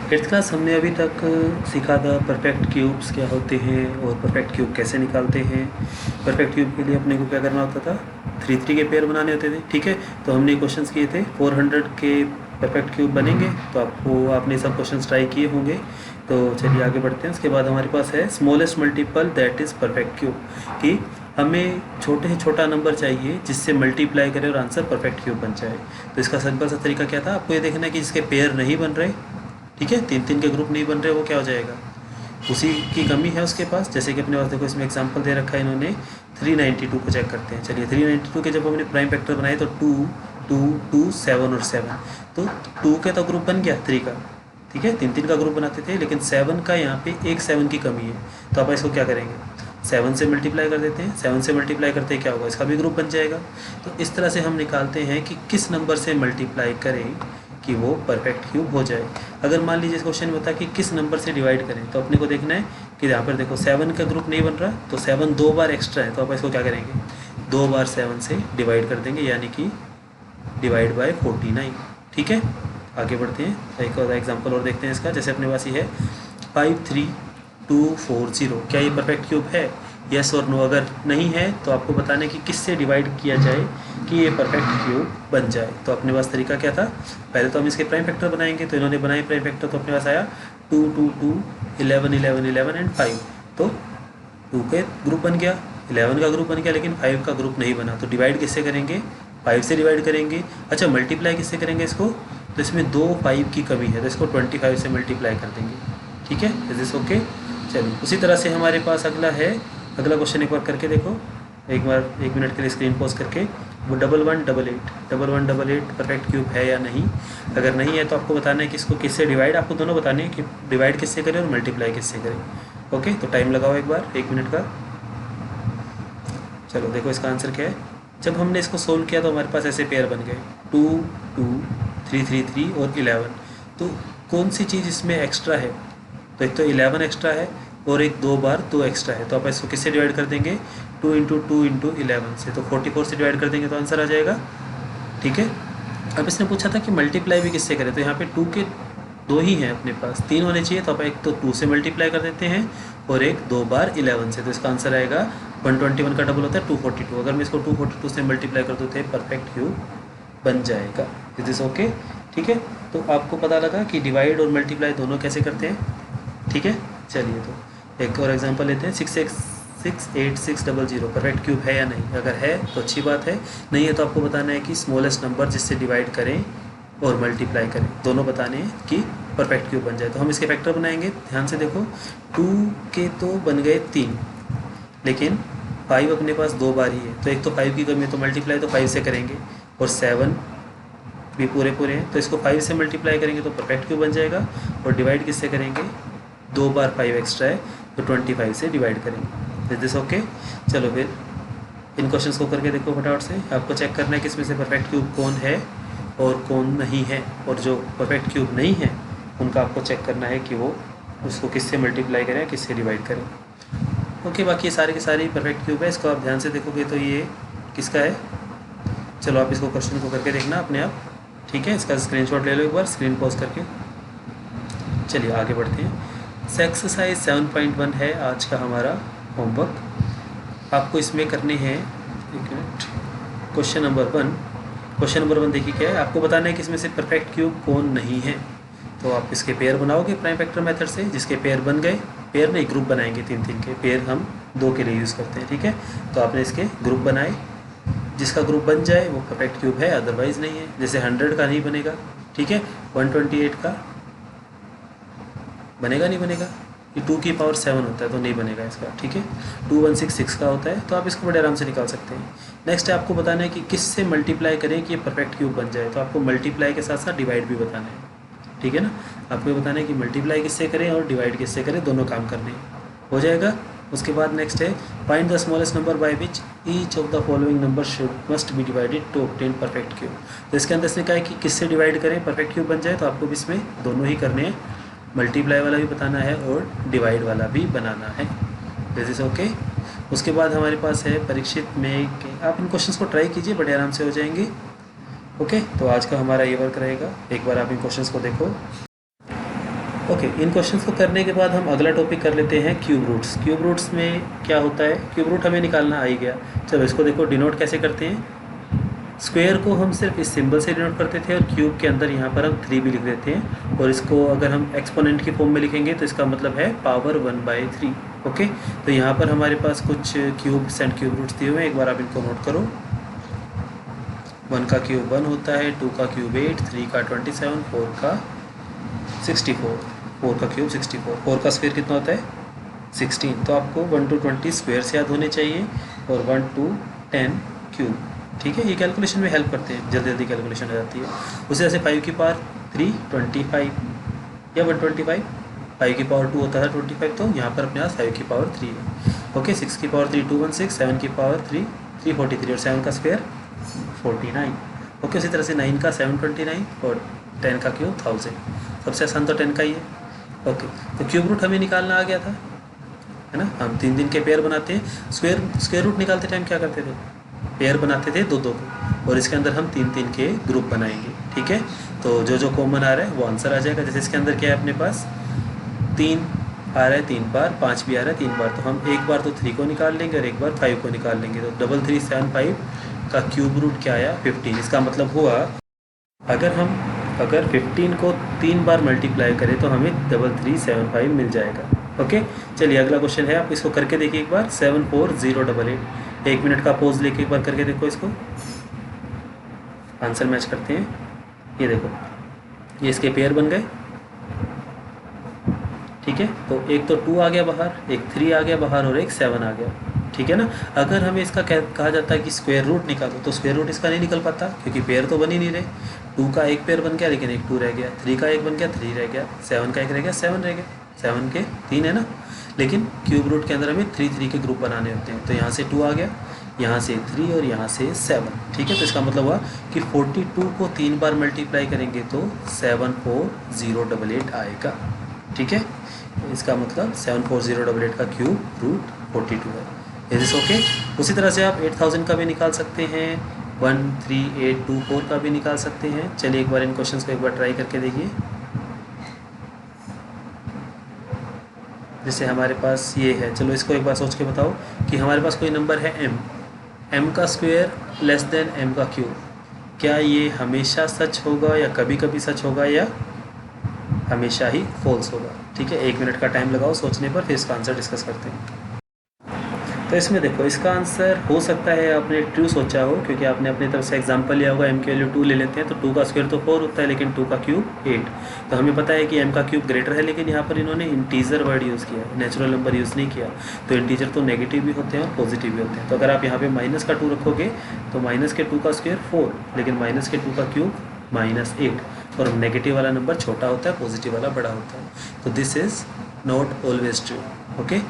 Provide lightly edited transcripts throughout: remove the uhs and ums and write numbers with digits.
Eighth class हमने अभी तक सीखा था परफेक्ट क्यूब्स क्या होते हैं और परफेक्ट क्यूब कैसे निकालते हैं। परफेक्ट क्यूब के लिए अपने को क्या करना होता था, 3 3 के पेयर बनाने होते थे। ठीक है, तो हमने क्वेश्चंस किए थे 400 के परफेक्ट क्यूब बनेंगे, तो आपने सब क्वेश्चंस ट्राई किए होंगे। तो चलिए आगे बढ़ते हैं। उसके बाद हमारे पास है smallest multiple that is perfect cube, कि हमें छोटे से छोटा नंबर चाहिए जिससे मल्टीप्लाई करें और आंसर परफेक्ट क्यूब बन जाए। तो इसका सिंपल सा तरीका क्या था, आपको ये देखना है कि जिसके पेयर नहीं बन रहे, ठीक है, 3 3 के ग्रुप नहीं बन रहे, वो क्या हो जाएगा, उसी की कमी है उसके पास। जैसे कि अपने पास देखो इसमें एग्जांपल दे रखा है इन्होंने, 392 को चेक करते हैं। चलिए 392 के जब हमने प्राइम फैक्टर बनाए तो 2 2 2 7 और 7, तो 2 के तो ग्रुप बन गया 3 का, ठीक है, 3 3 का ग्रुप बनाते थे, लेकिन 7 का यहाँ पे एक 7 की कमी है। तो आप इसको क्या करेंगे, 7 से मल्टीप्लाई कर देते हैं। 7 से मल्टीप्लाई करते हैं क्या होगा, इसका भी ग्रुप बन जाएगा। तो इस तरह से हम निकालते हैं कि किस नंबर से मल्टीप्लाई करें कि वो परफेक्ट क्यूब हो जाए। अगर मान लीजिए इस क्वेश्चन में होता है कि किस नंबर से डिवाइड करें, तो अपने को देखना है कि यहाँ पर देखो 7 का ग्रुप नहीं बन रहा, तो 7 2 बार एक्स्ट्रा है, तो आप इसको क्या करेंगे, 2 बार 7 से डिवाइड कर देंगे, यानी कि डिवाइड बाय 49। ठीक है, आगे बढ़ते हैं, एक और एग्जाम्पल और देखते हैं इसका। जैसे अपने पास ये है 53240, क्या ये परफेक्ट क्यूब है, यस और नो। अगर नहीं है तो आपको बताना है कि किससे डिवाइड किया जाए कि ये परफेक्ट क्यूब बन जाए। तो अपने पास तरीका क्या था, पहले तो हम इसके प्राइम फैक्टर बनाएंगे। तो इन्होंने बनाए प्राइम फैक्टर, तो अपने पास आया 2 2 2 11 11 11 एंड 5। तो 2 के ग्रुप बन गया, 11 का ग्रुप बन गया, लेकिन 5 का ग्रुप नहीं बना। तो डिवाइड किससे करेंगे, 5 से डिवाइड करेंगे। अच्छा, मल्टीप्लाई किससे करेंगे इसको, तो इसमें 2 5 की कमी है, तो इसको 25 से मल्टीप्लाई कर देंगे। ठीक है, इज दिस ओके। चलिए उसी तरह से हमारे पास अगला है, अगला क्वेश्चन एक बार करके देखो, एक बार 1 मिनट के लिए स्क्रीन पॉज करके। वो 1188 परफेक्ट क्यूब है या नहीं। अगर नहीं है तो आपको बताना है कि इसको किससे डिवाइड, आपको दोनों बताने हैं कि डिवाइड किससे करें और मल्टीप्लाई किससे करें। ओके, तो टाइम लगाओ एक बार 1 मिनट का। चलो देखो इसका आंसर क्या है। जब हमने इसको सोल्व किया तो हमारे पास ऐसे पेयर बन गए 2 2 3 3 3 और 11। तो कौन सी चीज़ इसमें एक्स्ट्रा है, तो एक तो 11 एक्स्ट्रा है और एक 2 बार 2 एक्स्ट्रा है। तो आप इसको किससे डिवाइड कर देंगे, 2 इंटू 2 इंटू 11 से, तो 44 से डिवाइड कर देंगे तो आंसर आ जाएगा। ठीक है, अब इसने पूछा था कि मल्टीप्लाई भी किससे करें, तो यहाँ पे 2 के 2 ही हैं अपने पास, 3 होने चाहिए। तो आप एक तो 2 से मल्टीप्लाई कर देते हैं और एक 2 बार 11 से, तो इसका आंसर आएगा 121 का डबल होता है 242। अगर मैं इसको 242 से मल्टीप्लाई कर दूँ तो परफेक्ट क्यूब बन जाएगा। Is this okay. ठीक है, तो आपको पता लगा कि डिवाइड और मल्टीप्लाई दोनों कैसे करते हैं। ठीक है, चलिए तो एक और एग्जांपल लेते हैं। 68600 परफेक्ट क्यूब है या नहीं। अगर है तो अच्छी बात है, नहीं है तो आपको बताना है कि स्मॉलेस्ट नंबर जिससे डिवाइड करें और मल्टीप्लाई करें, दोनों बताने हैं कि परफेक्ट क्यूब बन जाए। तो हम इसके फैक्टर बनाएंगे, ध्यान से देखो। 2 के तो बन गए 3, लेकिन 5 अपने पास 2 बार ही है, तो एक तो 5 की कमी है, तो मल्टीप्लाई तो 5 से करेंगे, और 7 भी पूरे पूरे हैं, तो इसको 5 से मल्टीप्लाई करेंगे तो परफेक्ट क्यूब बन जाएगा। और डिवाइड किससे करेंगे, 2 बार 5 एक्स्ट्रा है, तो 25 से डिवाइड करेंगे। Is this okay. चलो फिर इन क्वेश्चंस को करके देखो फटाफट से। आपको चेक करना है कि इसमें से परफेक्ट क्यूब कौन है और कौन नहीं है, और जो परफेक्ट क्यूब नहीं है उनका आपको चेक करना है कि वो उसको किससे मल्टीप्लाई करें, किससे डिवाइड करें। ओके, बाकी सारे के सारे परफेक्ट क्यूब है। इसको आप ध्यान से देखोगे तो ये किसका है। चलो आप इसको क्वेश्चन को करके देखना अपने आप। ठीक है, इसका स्क्रीनशॉट ले लो एक बार स्क्रीन पॉज करके। चलिए आगे बढ़ते हैं। एक्सरसाइज 7.1 है आज का हमारा होमवर्क। आपको इसमें करने हैं, एक minute, question number 1। Question number 1 देखिए क्या है, आपको बताना है कि इसमें से परफेक्ट क्यूब कौन नहीं है। तो आप इसके पेयर बनाओगे प्राइम फैक्टर मेथड से, जिसके पेयर बन गए, पेयर नहीं ग्रुप बनाएंगे, 3 3 के पेयर हम 2 के लिए यूज़ करते हैं। ठीक है, तो आपने इसके ग्रुप बनाए, जिसका ग्रुप बन जाए वो परफेक्ट क्यूब है, अदरवाइज़ नहीं है। जैसे 100 का नहीं बनेगा, ठीक है, 128 का बनेगा, नहीं बनेगा। ये 2 की पावर 7 होता है तो नहीं बनेगा इसका। ठीक है, 2166 का होता है, तो आप इसको बड़े आराम से निकाल सकते हैं। नेक्स्ट है आपको बताना है कि किससे मल्टीप्लाई करें कि ये परफेक्ट क्यूब बन जाए। तो आपको मल्टीप्लाई के साथ साथ डिवाइड भी बताना है। ठीक है ना, आपको ये बताना है कि मल्टीप्लाई किससे करें और डिवाइड किससे करें, दोनों काम करने हैं। हो जाएगा। उसके बाद नेक्स्ट है find the smallest number by which each of the following number should must be divided to obtain perfect cube. तो इसके अंदर इसने कहा है कि किससे डिवाइड करें परफेक्ट क्यूब बन जाए, तो आपको भी इसमें दोनों ही करने हैं, मल्टीप्लाई वाला भी बताना है और डिवाइड वाला भी बनाना है। This is okay. उसके बाद हमारे पास है परीक्षित में, आप इन क्वेश्चंस को ट्राई कीजिए, बड़े आराम से हो जाएंगे। ओके, तो आज का हमारा ये वर्क रहेगा। एक बार आप इन क्वेश्चंस को देखो। ओके, इन क्वेश्चंस को करने के बाद हम अगला टॉपिक कर लेते हैं क्यूब रूट्स। क्यूब रूट्स में क्या होता है, क्यूब रूट हमें निकालना आ ही गया। चलो इसको देखो डिनोट कैसे करते हैं। स्क्वायर को हम सिर्फ इस सिंबल से डिनोट करते थे और क्यूब के अंदर यहाँ पर हम 3 भी लिख देते हैं, और इसको अगर हम एक्सपोनेंट की फॉर्म में लिखेंगे तो इसका मतलब है पावर 1/3। ओके, तो यहाँ पर हमारे पास कुछ क्यूब्स एंड क्यूब रूट्स दिए हुए हैं, एक बार आप इनको नोट करो। 1 का क्यूब 1 होता है, 2 का क्यूब 8, 3 का 27, 4 का 64, 4 का क्यूब 64, 4 का स्क्वायर कितना होता है 16। तो आपको 1 to 20 स्क्वायर से याद होने चाहिए और 1 to 10 क्यूब। ठीक है, ये कैलकुलेशन में हेल्प करते हैं, जल्दी जल्दी कैलकुलेशन हो जाती है। उसी तरह से 5 की पावर 3 25 या 125, 5 की पावर 2 होता है 25, तो यहाँ पर अपने पास 5 की पावर 3 है। ओके, 6 की पावर 3 216, 7 की पावर 3 343 और 7 का स्क्वायर 49। ओके, उसी तरह से 9 का 729 और 10 का क्यूब 1000। सबसे आसान तो 10 का ही है। ओके, तो क्यूब रूट हमें निकालना आ गया था, है ना। हम 3 के पेयर बनाते हैं। स्क्वायर रूट निकालते टाइम क्या करते थे, पेयर बनाते थे 2 को, और इसके अंदर हम 3 के ग्रुप बनाएंगे। ठीक है, तो जो कॉमन आ रहा है वो आंसर आ जाएगा। जैसे इसके अंदर क्या है अपने पास 3 आ रहा है 3 बार, 5 भी आ रहा है 3 बार, तो हम एक बार तो 3 को निकाल लेंगे और एक बार 5 को निकाल लेंगे। तो 3375 का क्यूब रूट क्या आया 15। इसका मतलब हुआ अगर 15 को 3 बार मल्टीप्लाई करें तो हमें 3375 मिल जाएगा। ओके, चलिए अगला क्वेश्चन है, आप इसको करके देखिए एक बार। 74088, 1 मिनट का पोज लेके एक बार करके देखो इसको, आंसर मैच करते हैं। ये देखो, ये इसके पेयर बन गए। ठीक है, तो एक तो 2 आ गया बाहर, एक 3 आ गया बाहर और एक 7 आ गया। ठीक है ना। अगर हमें इसका कहा जाता है कि स्क्वायर रूट निकालो, तो स्क्वायर रूट इसका नहीं निकल पाता, क्योंकि पेयर तो बन ही नहीं रहे। 2 का एक पेयर बन गया लेकिन एक 2 रह गया, 3 का एक बन गया 3 रह गया, 7 का एक रह गया 7 रह गया, 7 के 3 है ना। लेकिन क्यूब रूट के अंदर हमें 3 के ग्रुप बनाने होते हैं, तो यहाँ से 2 आ गया, यहाँ से 3 और यहाँ से 7। ठीक है, तो इसका मतलब हुआ कि 42 को 3 बार मल्टीप्लाई करेंगे तो 74088 आएगा। ठीक है, इसका मतलब 74088 का क्यूब रूट 42 है। Is this okay. उसी तरह से आप 8000 का भी निकाल सकते हैं, 13824 का भी निकाल सकते हैं। चलिए एक बार इन क्वेश्चंस को एक बार ट्राई करके देखिए। जैसे हमारे पास ये है, चलो इसको एक बार सोच के बताओ कि हमारे पास कोई नंबर है m का स्क्वायर लेस देन m का क्यूब। क्या ये हमेशा सच होगा या कभी कभी सच होगा या हमेशा ही फॉल्स होगा। ठीक है, 1 मिनट का टाइम लगाओ सोचने पर, फिर इसका आंसर डिस्कस करते हैं। तो इसमें देखो, इसका आंसर हो सकता है आपने ट्रू सोचा हो, क्योंकि आपने अपनी तरफ से एग्जांपल लिया होगा। m की वैल्यू 2 ले लेते हैं तो 2 का स्क्वायर तो 4 होता है, लेकिन 2 का क्यूब 8। तो हमें पता है कि m का क्यूब ग्रेटर है, लेकिन यहाँ पर इन्होंने इंटीजर वर्ड यूज़ किया, नेचुरल नंबर यूज़ नहीं किया। तो इंटीजर तो नेगेटिव भी होते हैं और पॉजिटिव भी होते हैं। तो अगर आप यहाँ पर माइनस का 2 रखोगे तो माइनस के 2 का स्क्वायर 4, लेकिन माइनस के 2 का क्यूब -8, और नेगेटिव वाला नंबर छोटा होता है, पॉजिटिव वाला बड़ा होता है। तो this is not always true. Okay,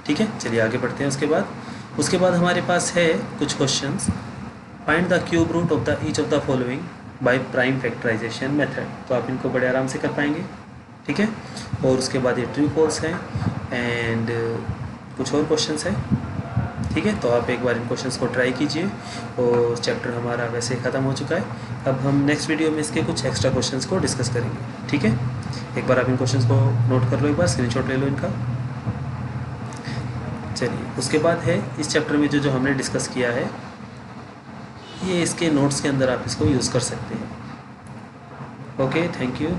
ठीक है, चलिए आगे बढ़ते हैं। उसके बाद हमारे पास है कुछ questions. Find the cube root of the each of the following by prime factorization method. तो आप इनको बड़े आराम से कर पाएंगे। ठीक है, और उसके बाद ये ट्रू फॉल्स हैं एंड कुछ और क्वेश्चंस हैं। ठीक है, तो आप एक बार इन क्वेश्चंस को ट्राई कीजिए, और चैप्टर हमारा वैसे ख़त्म हो चुका है। अब हम नेक्स्ट वीडियो में इसके कुछ एक्स्ट्रा क्वेश्चंस को डिस्कस करेंगे। ठीक है, एक बार आप इन क्वेश्चंस को नोट कर लो, एक बार स्क्रीनशॉट ले लो इनका। चलिए, उसके बाद है इस चैप्टर में जो हमने डिस्कस किया है, ये इसके नोट्स के अंदर आप इसको यूज़ कर सकते हैं। Okay, thank you.